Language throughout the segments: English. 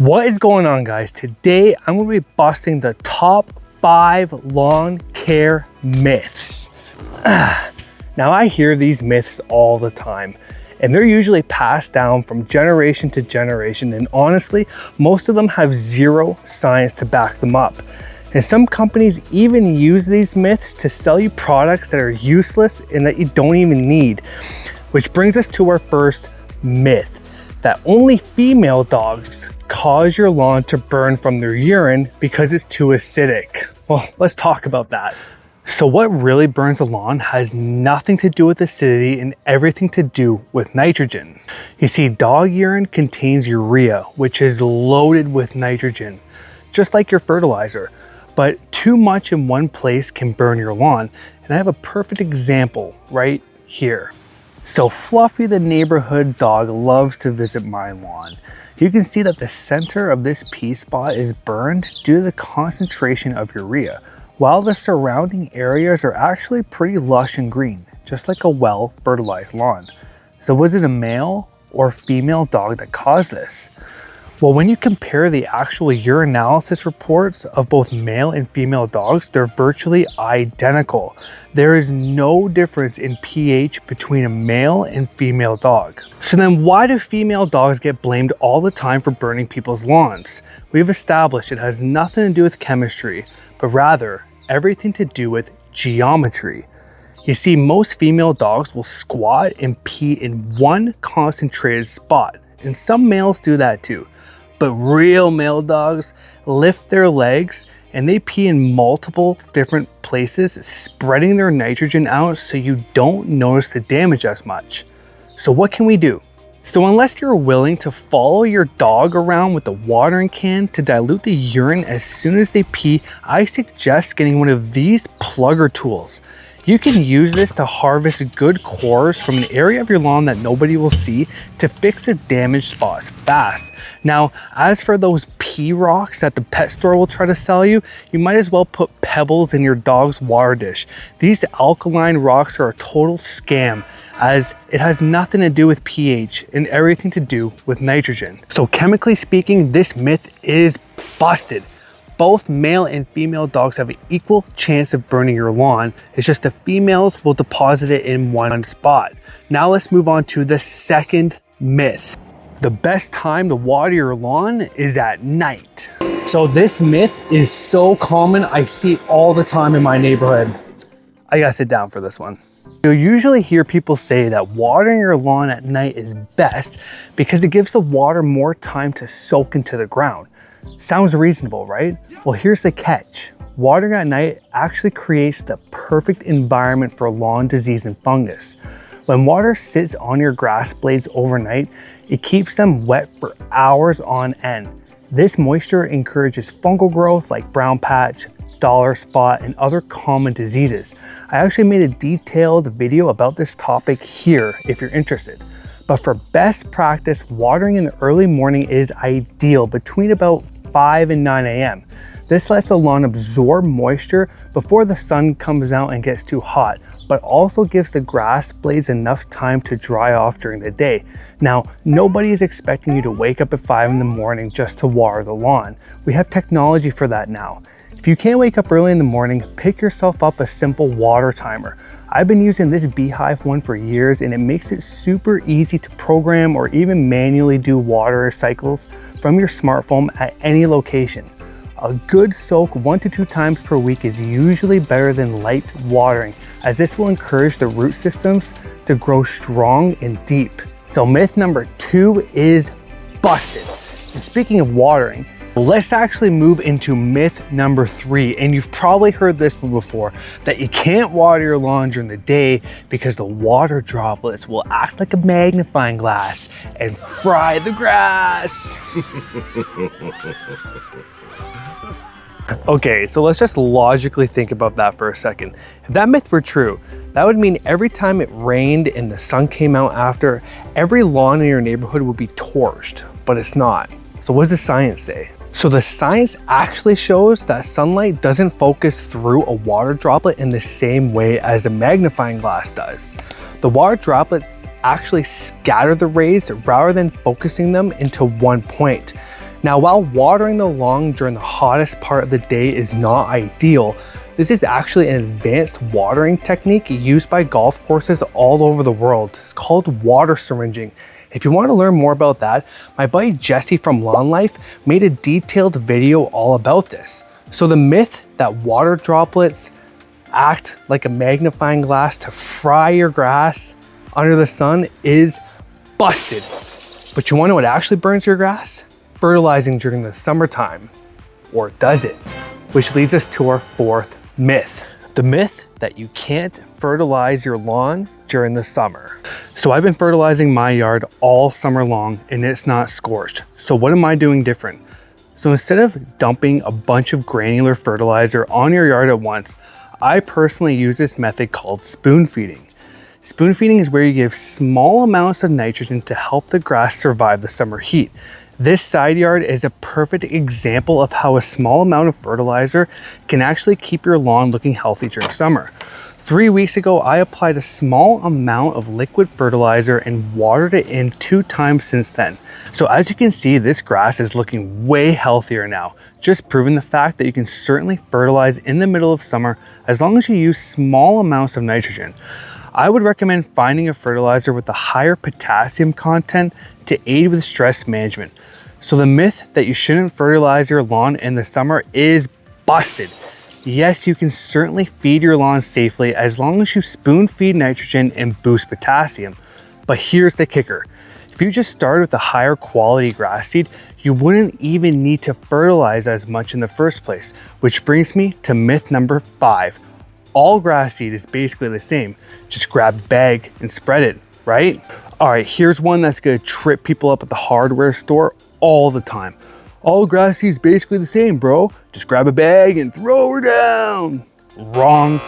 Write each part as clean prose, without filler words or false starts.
What is going on, guys? Today I'm going to be busting the top 5 lawn care myths. Now I hear these myths all the time and they're usually passed down from generation to generation, and honestly most of them have zero science to back them up. And some companies even use these myths to sell you products that are useless and that you don't even need. Which brings us to our first myth, that only female dogs cause your lawn to burn from their urine because it's too acidic. Well, let's talk about that. So what really burns a lawn has nothing to do with acidity and everything to do with nitrogen. You see, dog urine contains urea, which is loaded with nitrogen, just like your fertilizer. But too much in one place can burn your lawn, and I have a perfect example right here. So Fluffy the neighborhood dog loves to visit my lawn. You can see that the center of this pea spot is burned due to the concentration of urea, while the surrounding areas are actually pretty lush and green, just like a well-fertilized lawn. So was it a male or female dog that caused this? Well, when you compare the actual urinalysis reports of both male and female dogs, they're virtually identical. There is no difference in pH between a male and female dog. So then why do female dogs get blamed all the time for burning people's lawns? We've established it has nothing to do with chemistry, but rather everything to do with geometry. You see, most female dogs will squat and pee in one concentrated spot, and some males do that too. But real male dogs lift their legs and they pee in multiple different places, spreading their nitrogen out so you don't notice the damage as much. So what can we do? So unless you're willing to follow your dog around with a watering can to dilute the urine as soon as they pee, I suggest getting one of these plugger tools. You can use this to harvest good cores from an area of your lawn that nobody will see to fix the damaged spots fast. Now, as for those pee rocks that the pet store will try to sell you, you might as well put pebbles in your dog's water dish. These alkaline rocks are a total scam, as it has nothing to do with pH and everything to do with nitrogen. So chemically speaking, this myth is busted. Both male and female dogs have an equal chance of burning your lawn. It's just the females will deposit it in one spot. Now let's move on to the second myth. The best time to water your lawn is at night. So this myth is so common, I see it all the time in my neighborhood. I gotta sit down for this one. You'll usually hear people say that watering your lawn at night is best because it gives the water more time to soak into the ground. Sounds reasonable, right? Well, here's the catch. Watering at night actually creates the perfect environment for lawn disease and fungus. When water sits on your grass blades overnight, it keeps them wet for hours on end. This moisture encourages fungal growth like brown patch, dollar spot, and other common diseases. I actually made a detailed video about this topic here if you're interested. But for best practice, watering in the early morning is ideal between about 5 and 9 a.m. This lets the lawn absorb moisture before the sun comes out and gets too hot, but also gives the grass blades enough time to dry off during the day. Now, nobody is expecting you to wake up at 5 in the morning just to water the lawn. We have technology for that now. If you can't wake up early in the morning, pick yourself up a simple water timer. I've been using this Beehive one for years, and it makes it super easy to program or even manually do water cycles from your smartphone at any location. A good soak 1 to 2 times per week is usually better than light watering, as this will encourage the root systems to grow strong and deep. So myth number 2 is busted. And speaking of watering, let's actually move into myth number 3, and you've probably heard this one before, that you can't water your lawn during the day because the water droplets will act like a magnifying glass and fry the grass. Okay, so let's just logically think about that for a second. If that myth were true, that would mean every time it rained and the sun came out after, every lawn in your neighborhood would be torched, but it's not. So what does the science say? So the science actually shows that sunlight doesn't focus through a water droplet in the same way as a magnifying glass does. The water droplets actually scatter the rays rather than focusing them into one point. Now, while watering the lawn during the hottest part of the day is not ideal, this is actually an advanced watering technique used by golf courses all over the world. It's called water syringing. If you want to learn more about that, my buddy Jesse from Lawnlife made a detailed video all about this. So the myth that water droplets act like a magnifying glass to fry your grass under the sun is busted. But you want to know what actually burns your grass? Fertilizing during the summertime. Or does it? Which leads us to our fourth myth. The myth that you can't fertilize your lawn during the summer. So I've been fertilizing my yard all summer long and it's not scorched. So what am I doing different? So instead of dumping a bunch of granular fertilizer on your yard at once, I personally use this method called spoon feeding. Spoon feeding is where you give small amounts of nitrogen to help the grass survive the summer heat. This side yard is a perfect example of how a small amount of fertilizer can actually keep your lawn looking healthy during summer. 3 weeks ago, I applied a small amount of liquid fertilizer and watered it in 2 times since then. So as you can see, this grass is looking way healthier now, just proving the fact that you can certainly fertilize in the middle of summer as long as you use small amounts of nitrogen. I would recommend finding a fertilizer with a higher potassium content to aid with stress management. So the myth that you shouldn't fertilize your lawn in the summer is busted. Yes, you can certainly feed your lawn safely as long as you spoon feed nitrogen and boost potassium. But here's the kicker. If you just started with a higher quality grass seed, you wouldn't even need to fertilize as much in the first place, which brings me to myth number 5. All grass seed is basically the same. Just grab a bag and spread it, right? All right, here's one that's gonna trip people up at the hardware store all the time. All grass seed is basically the same, bro. Just grab a bag and throw her down. Wrong.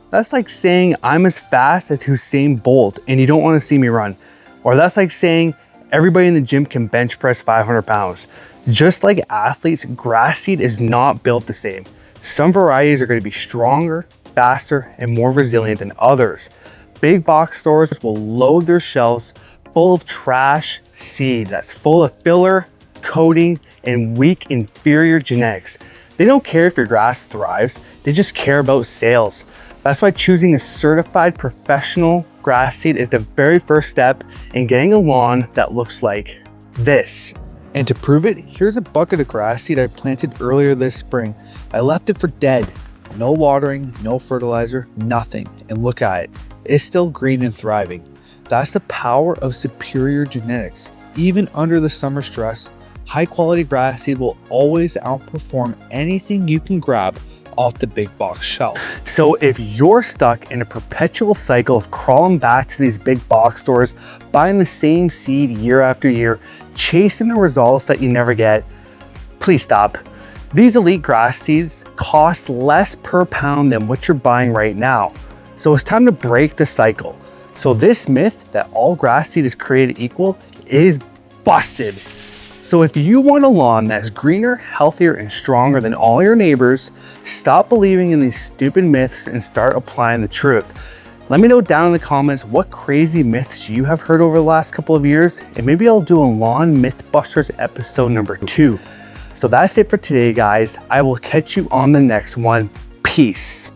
That's like saying I'm as fast as Usain Bolt and you don't want to see me run. Or that's like saying everybody in the gym can bench press 500 pounds. Just like athletes, grass seed is not built the same. Some varieties are going to be stronger, faster, and more resilient than others. Big box stores will load their shelves full of trash seed that's full of filler, coating, and weak inferior genetics. They don't care if your grass thrives, they just care about sales. That's why choosing a certified professional grass seed is the very first step in getting a lawn that looks like this. And to prove it, here's a bucket of grass seed I planted earlier this spring. I left it for dead. No watering, no fertilizer, nothing. And look at it, it's still green and thriving. That's the power of superior genetics. Even under the summer stress, high quality grass seed will always outperform anything you can grab off the big box shelf. So if you're stuck in a perpetual cycle of crawling back to these big box stores, buying the same seed year after year, chasing the results that you never get, please stop. These elite grass seeds cost less per pound than what you're buying right now. So it's time to break the cycle. So this myth that all grass seed is created equal is busted. So if you want a lawn that's greener, healthier, and stronger than all your neighbors, stop believing in these stupid myths and start applying the truth. Let me know down in the comments what crazy myths you have heard over the last couple of years, and maybe I'll do a Lawn Mythbusters episode number 2. So that's it for today, guys. I will catch you on the next one. Peace.